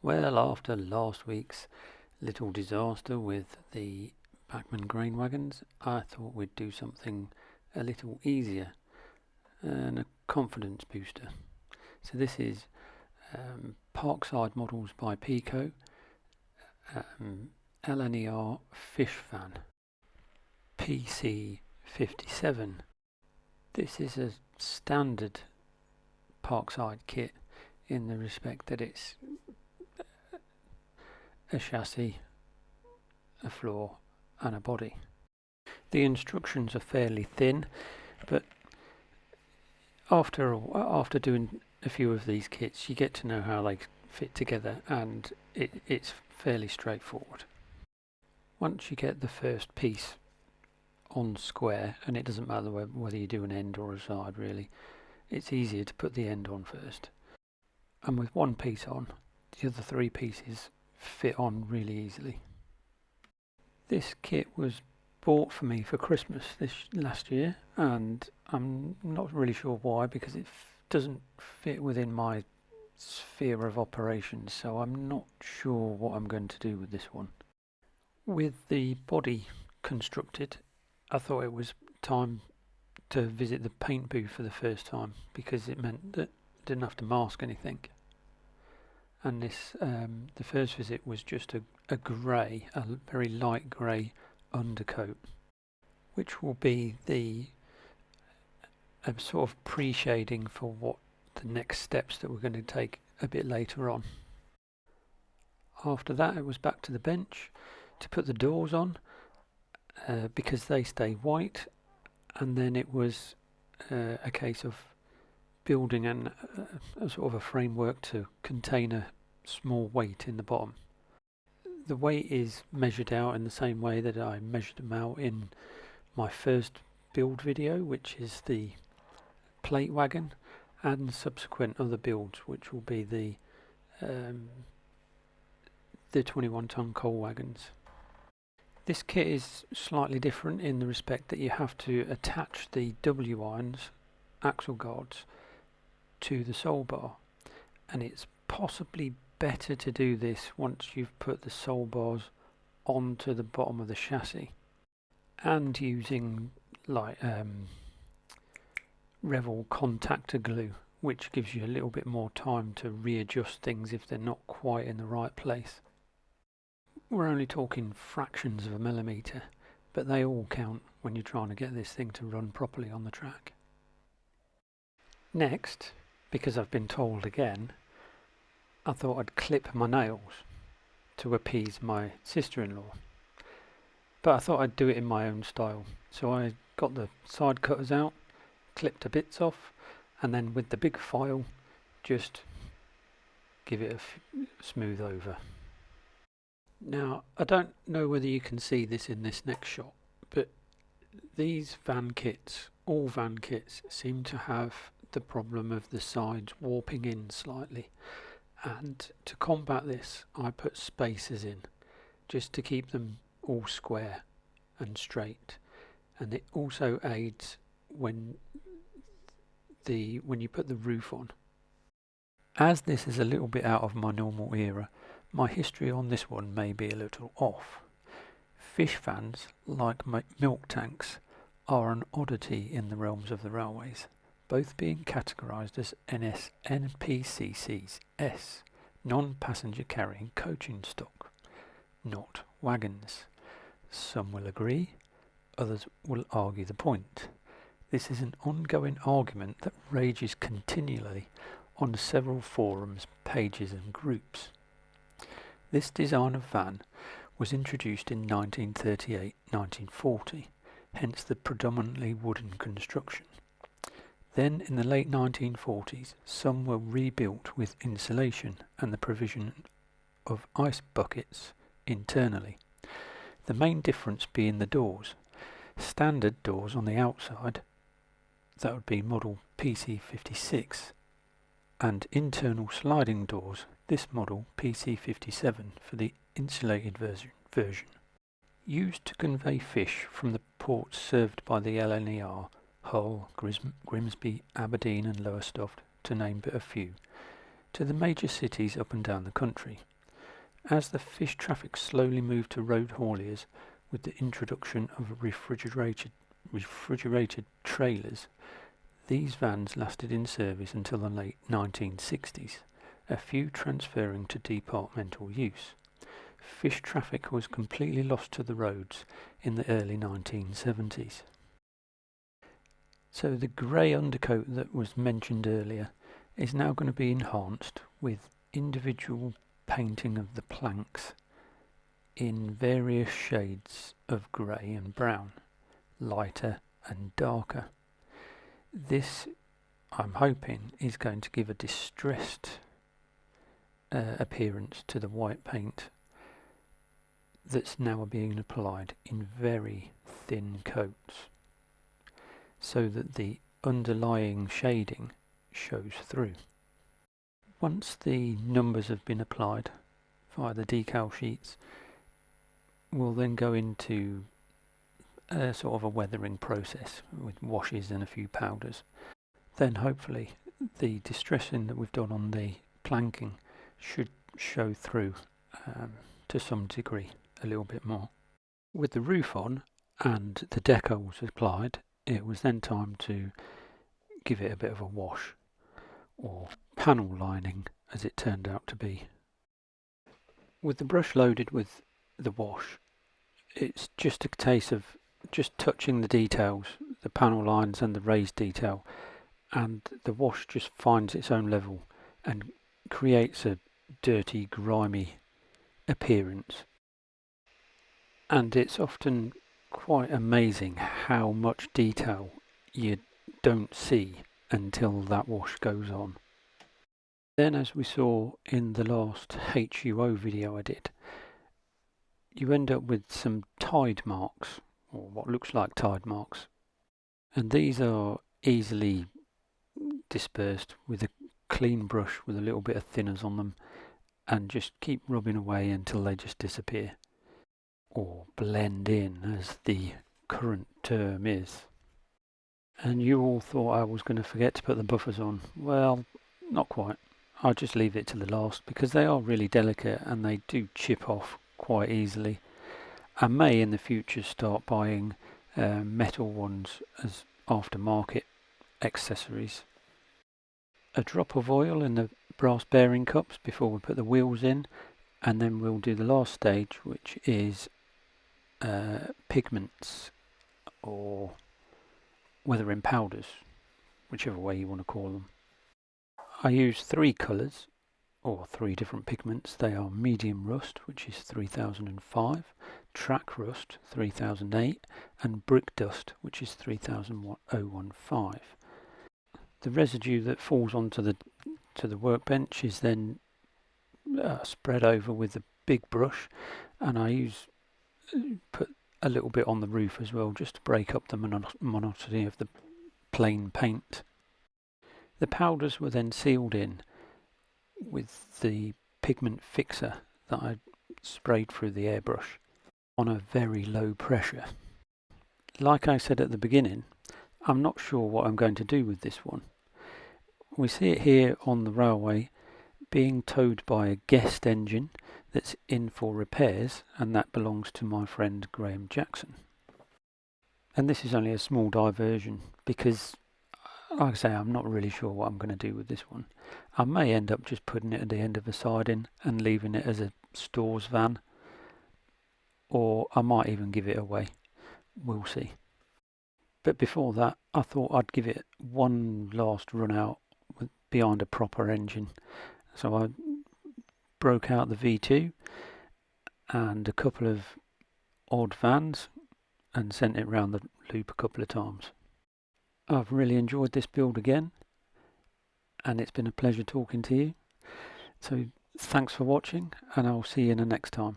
Well, after last week's little disaster with the Bachmann grain wagons, I thought we'd do something a little easier and a confidence booster. So this is Parkside models by PECO, LNER Fish Van PC57. This is a standard Parkside kit in the respect that it's a chassis, a floor and a body. The instructions are fairly thin, but after doing a few of these kits you get to know how they fit together, and it's fairly straightforward. Once you get the first piece on square, and it doesn't matter whether you do an end or a side really, it's easier to put the end on first. And with one piece on, the other three pieces fit on really easily. This kit was bought for me for Christmas last year, and I'm not really sure why, because it doesn't fit within my sphere of operations, so I'm not sure what I'm going to do with this one. With the body constructed, I thought it was time to visit the paint booth for the first time, because it meant that I didn't have to mask anything. And this, the first visit was just a grey, a very light grey undercoat, which will be the sort of pre-shading for what the next steps that we're going to take a bit later on. After that, it was back to the bench to put the doors on, because they stay white, and then it was a case of building a sort of a framework to contain a small weight in the bottom. The weight is measured out in the same way that I measured them out in my first build video, which is the plate wagon, and subsequent other builds, which will be the 21-ton coal wagons. This kit is slightly different in the respect that you have to attach the W irons, axle guards, to the sole bar, and it's possibly better to do this once you've put the sole bars onto the bottom of the chassis, and using like Revel contactor glue, which gives you a little bit more time to readjust things if they're not quite in the right place. We're only talking fractions of a millimetre, but they all count when you're trying to get this thing to run properly on the track. Next, because I've been told again, I thought I'd clip my nails to appease my sister-in-law, but I thought I'd do it in my own style. So I got the side cutters out, clipped the bits off, and then with the big file just give it a smooth over. Now, I don't know whether you can see this in this next shot, but these van kits, all van kits, seem to have the problem of the sides warping in slightly, and to combat this I put spacers in just to keep them all square and straight, and it also aids when you put the roof on. As this is a little bit out of my normal era, my history on this one may be a little off. Fish vans, like milk tanks, are an oddity in the realms of the railways, both being categorised as NPCCs S, non-passenger carrying coaching stock, not wagons. Some will agree, others will argue the point. This is an ongoing argument that rages continually on several forums, pages and groups. This design of van was introduced in 1938-1940, hence the predominantly wooden construction. Then in the late 1940s, some were rebuilt with insulation and the provision of ice buckets internally. The main difference being the doors. Standard doors on the outside, that would be model PC56, and internal sliding doors, this model PC57 for the insulated version. Used to convey fish from the ports served by the LNER, Hull, Grimsby, Aberdeen and Lowestoft, to name but a few. to the major cities up and down the country. As the fish traffic slowly moved to road hauliers with the introduction of refrigerated trailers, these vans lasted in service until the late 1960s, a few transferring to departmental use. Fish traffic was completely lost to the roads in the early 1970s. So the grey undercoat that was mentioned earlier is now going to be enhanced with individual painting of the planks in various shades of grey and brown, lighter and darker. This, I'm hoping, is going to give a distressed appearance to the white paint that's now being applied in very thin coats, so that the underlying shading shows through. Once the numbers have been applied via the decal sheets, we'll then go into a sort of a weathering process with washes and a few powders. Then hopefully the distressing that we've done on the planking should show through to some degree, a little bit more. With the roof on and the decals applied, it was then time to give it a bit of a wash, or panel lining as it turned out to be. With the brush loaded with the wash, it's just a case of just touching the details, the panel lines and the raised detail, and the wash just finds its own level and creates a dirty, grimy appearance. And it's often quite amazing how much detail you don't see until that wash goes on. Then, as we saw in the last HUO video I did, you end up with some tide marks, or what looks like tide marks, and these are easily dispersed with a clean brush with a little bit of thinners on them, and just keep rubbing away until they just disappear, or blend in as the current term is. And you all thought I was going to forget to put the buffers on. Well, not quite. I'll just leave it to the last because they are really delicate and they do chip off quite easily. I may in the future start buying metal ones as aftermarket accessories. A drop of oil in the brass bearing cups before we put the wheels in, and then we'll do the last stage, which is pigments, or weathering powders, whichever way you want to call them. I use 3 colours, or 3 different pigments. They are medium rust, which is 3005, track rust 3008, and brick dust, which is 3015. The residue that falls onto the workbench is then spread over with a big brush, and I put a little bit on the roof as well, just to break up the monotony of the plain paint. The powders were then sealed in with the pigment fixer that I sprayed through the airbrush on a very low pressure. Like I said at the beginning, I'm not sure what I'm going to do with this one. We see it here on the railway being towed by a guest engine that's in for repairs, and that belongs to my friend Graham Jackson. And this is only a small diversion because, like I say, I'm not really sure what I'm going to do with this one. I may end up just putting it at the end of a siding and leaving it as a stores van, or I might even give it away. We'll see. But before that, I thought I'd give it one last run out behind a proper engine. So I broke out the V2 and a couple of odd vans and sent it round the loop a couple of times. I've really enjoyed this build again, and it's been a pleasure talking to you. So thanks for watching, and I'll see you in the next time.